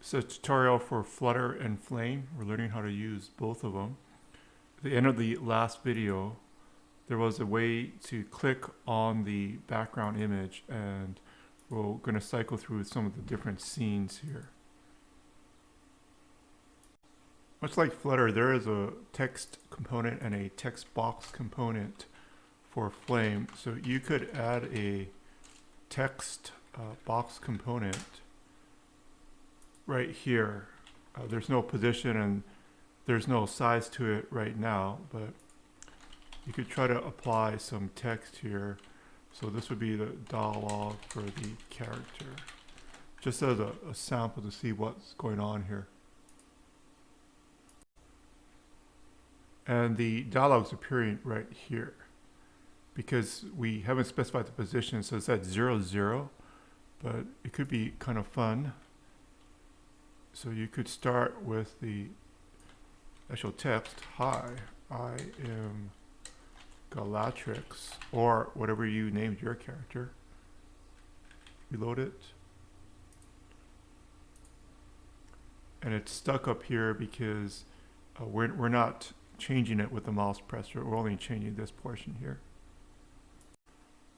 This is a tutorial for Flutter and Flame. We're learning how to use both of them. At the end of the last video, there was a way to click on the background image, and we're going to cycle through some of the different scenes here. Much like Flutter, there is a text component and a text box component for Flame. So you could add a text box component right here. There's no position and there's no size to it right now, but you could try to apply some text here. So this would be the dialogue for the character, just as a sample to see what's going on here. And the dialogue's appearing right here because we haven't specified the position, so it's at 0, 0, but it could be kind of fun. So you could start with the actual text, "Hi, I am Galatrix," or whatever you named your character. Reload it. And it's stuck up here because we're not changing it with the mouse pressure. We're only changing this portion here.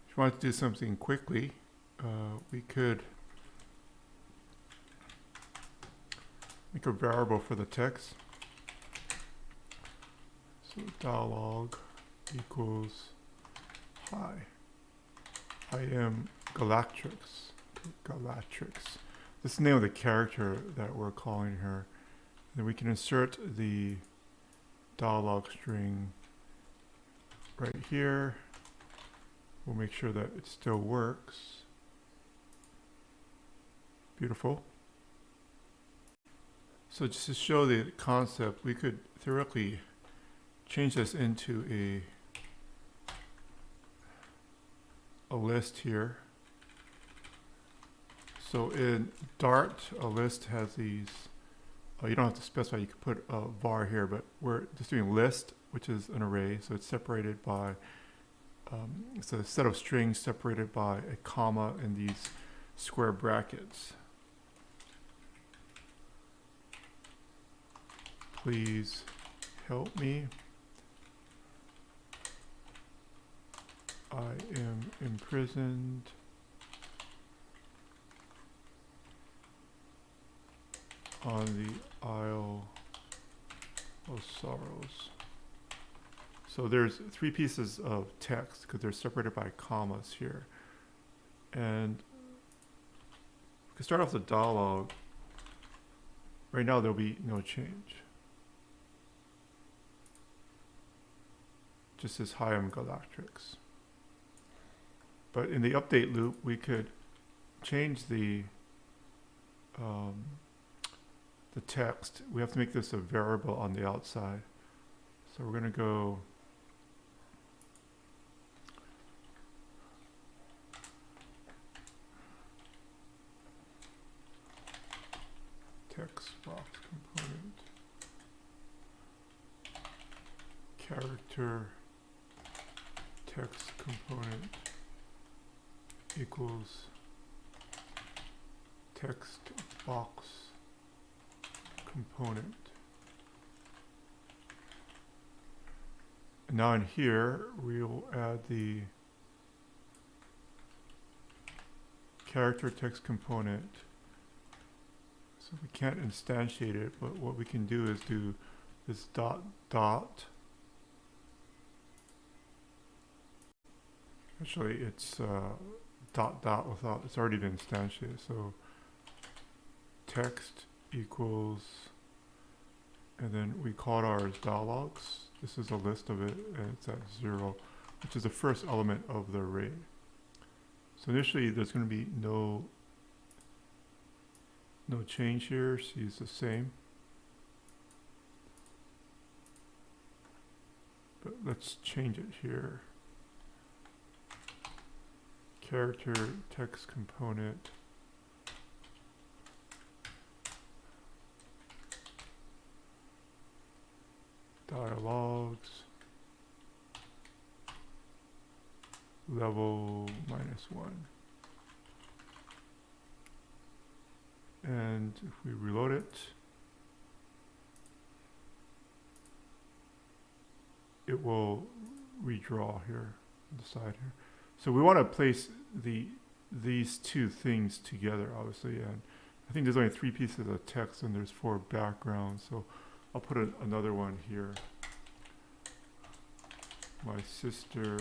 If you want to do something quickly, we could make a variable for the text. So dialogue equals "Hi, I am Galatrix." Galatrix. This is the name of the character that we're calling her. Then we can insert the dialogue string right here. We'll make sure that it still works. Beautiful. So just to show the concept, we could theoretically change this into a list here. So in Dart, a list has these, you don't have to specify, you could put a var here, but we're just doing list, which is an array. So it's separated by, it's a set of strings separated by a comma and these square brackets. Please help me. I am imprisoned on the Isle of Sorrows. So there's 3 pieces of text because they're separated by commas here. And we can start off the dialogue. Right now there'll be no change. Just says, "Hi, I'm Galatrix." But in the update loop, we could change the text. We have to make this a variable on the outside. So we're going to go text box component character text component equals text box component. And now in here, we'll add the character text component. So we can't instantiate it, but what we can do is do this dot dot. Actually, it's dot dot without, it's already been instantiated. So text equals, and then we called ours dialogues. This is a list of it, and it's at 0, which is the first element of the array. So initially, there's going to be no change here. She's the same. But let's change it here. Character text component dialogues level -1. And if we reload it, it will redraw here on the side here. So we want to place these two things together, obviously, and I think there's only 3 pieces of text and there's 4 backgrounds, so I'll put another one here. My sister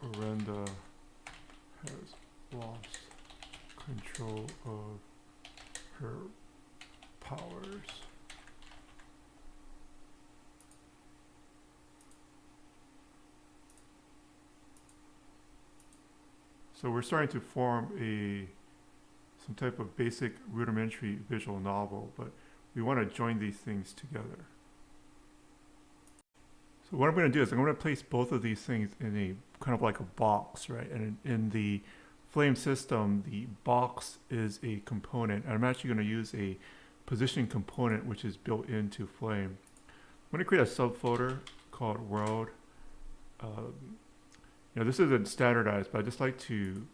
Orenda has lost control of her powers. So we're starting to form some type of basic rudimentary visual novel, but we want to join these things together. So what I'm going to do is I'm going to place both of these things in a kind of like a box, right? And in the Flame system, the box is a component. And I'm actually going to use a position component which is built into Flame. I'm going to create a subfolder called world. This isn't standardized, but I just like to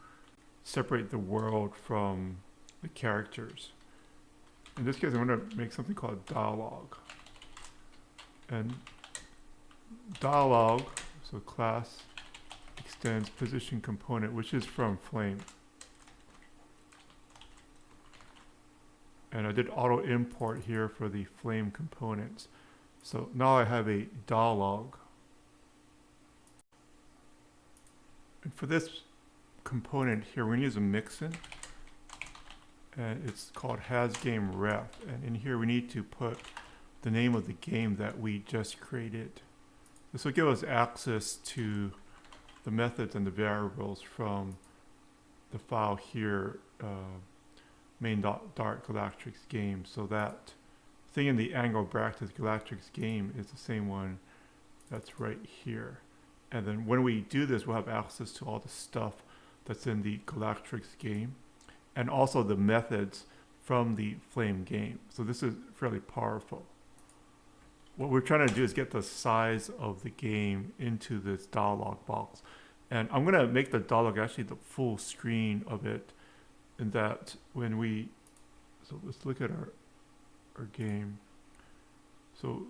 separate the world from the characters. In this case, I'm going to make something called dialogue. And dialogue, so class extends position component, which is from Flame. And I did auto import here for the Flame components. So now I have a dialogue. And for this component here, we're going to use a mixin. And it's called hasGameRef. And in here, we need to put the name of the game that we just created. This will give us access to the methods and the variables from the file here, main.dart Galatrix game. So that thing in the angle brackets Galatrix game is the same one that's right here. And then when we do this, we'll have access to all the stuff that's in the Galatrix game and also the methods from the Flame game. So this is fairly powerful. What we're trying to do is get the size of the game into this dialog box. And I'm going to make the dialog actually the full screen of it, in that when we, so let's look at our game. So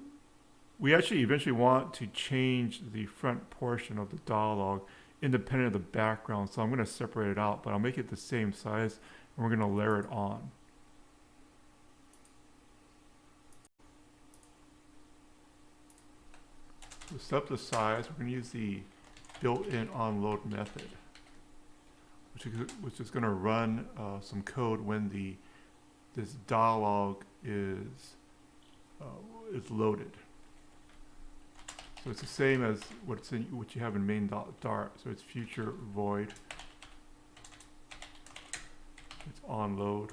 we actually eventually want to change the front portion of the dialog independent of the background. So I'm going to separate it out, but I'll make it the same size and we're going to layer it on. To set up the size, we're going to use the built-in onload method, which is going to run some code when this dialog is loaded. So it's the same as what you have in main.dart. So it's future void. It's onload.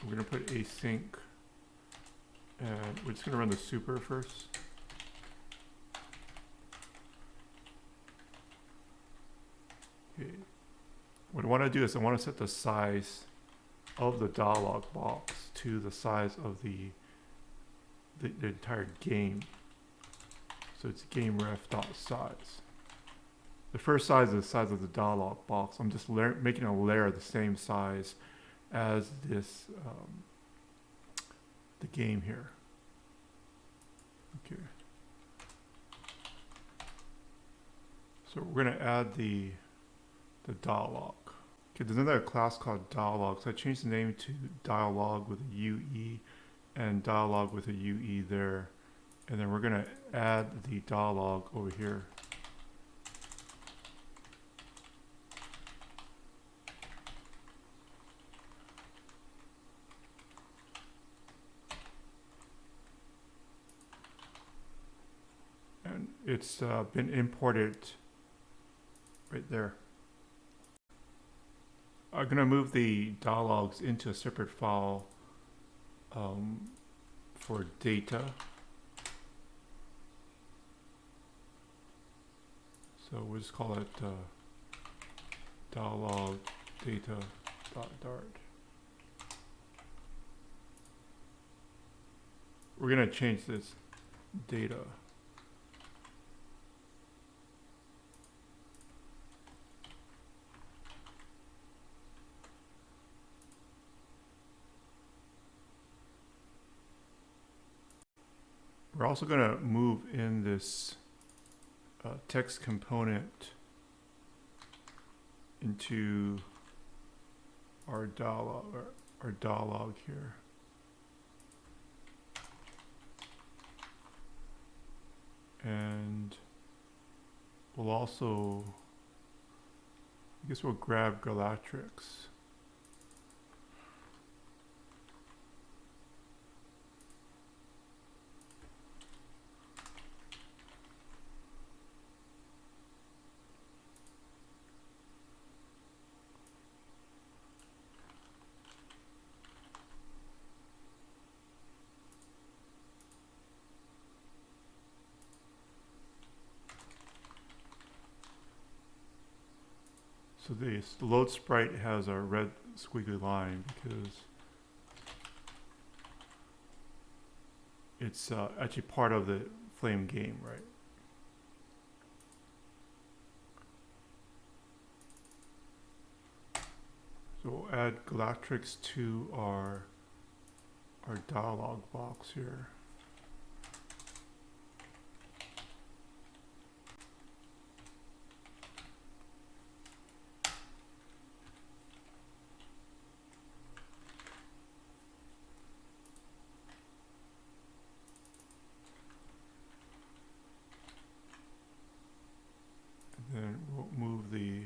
We're going to put async. And we're just going to run the super first. Okay. What I want to do is I want to set the size of the dialog box to the size of the entire game. So it's GameRef.size. The first size is the size of the dialog box. I'm just making a layer the same size as this the game here. Okay. So we're going to add the dialog. Okay, there's another class called dialog. So I changed the name to dialog with a UE and dialog with a UE there. And then we're going to add the dialog over here. And it's been imported right there. I'm going to move the dialogues into a separate file for data. So we'll just call it dialog data.dart. We're going to change this data. We're also going to move in this text component into our dialog here. And we'll also, I guess we'll grab Galatrix. So the load sprite has a red squiggly line because it's actually part of the Flame game, right? So we'll add Galatrix to our dialog box here. Then we'll move the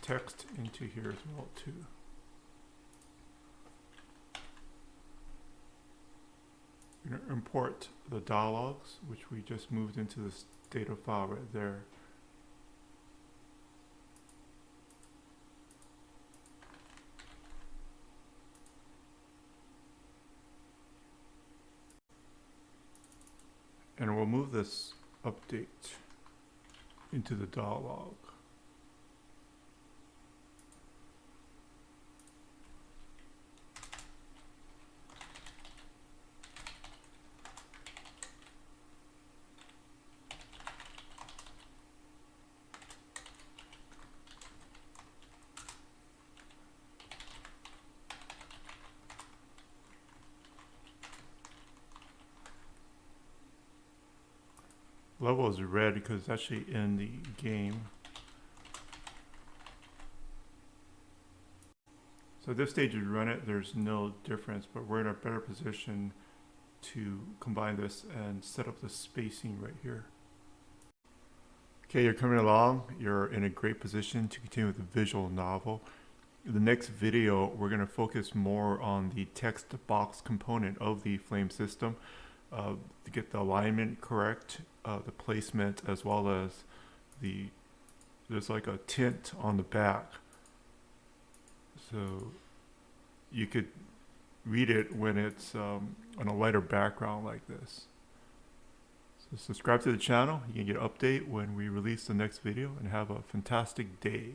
text into here as well too. We're going to import the dialogues, which we just moved into this data file right there. And we'll move this update into the dialog. Level is red because it's actually in the game. So at this stage you run it, there's no difference, but we're in a better position to combine this and set up the spacing right here. Okay, you're coming along. You're in a great position to continue with the visual novel. In the next video, we're going to focus more on the text box component of the Flame system to get the alignment correct, the placement, as well as there's like a tint on the back. So you could read it when it's on a lighter background like this. So subscribe to the channel. You can get an update when we release the next video, and have a fantastic day.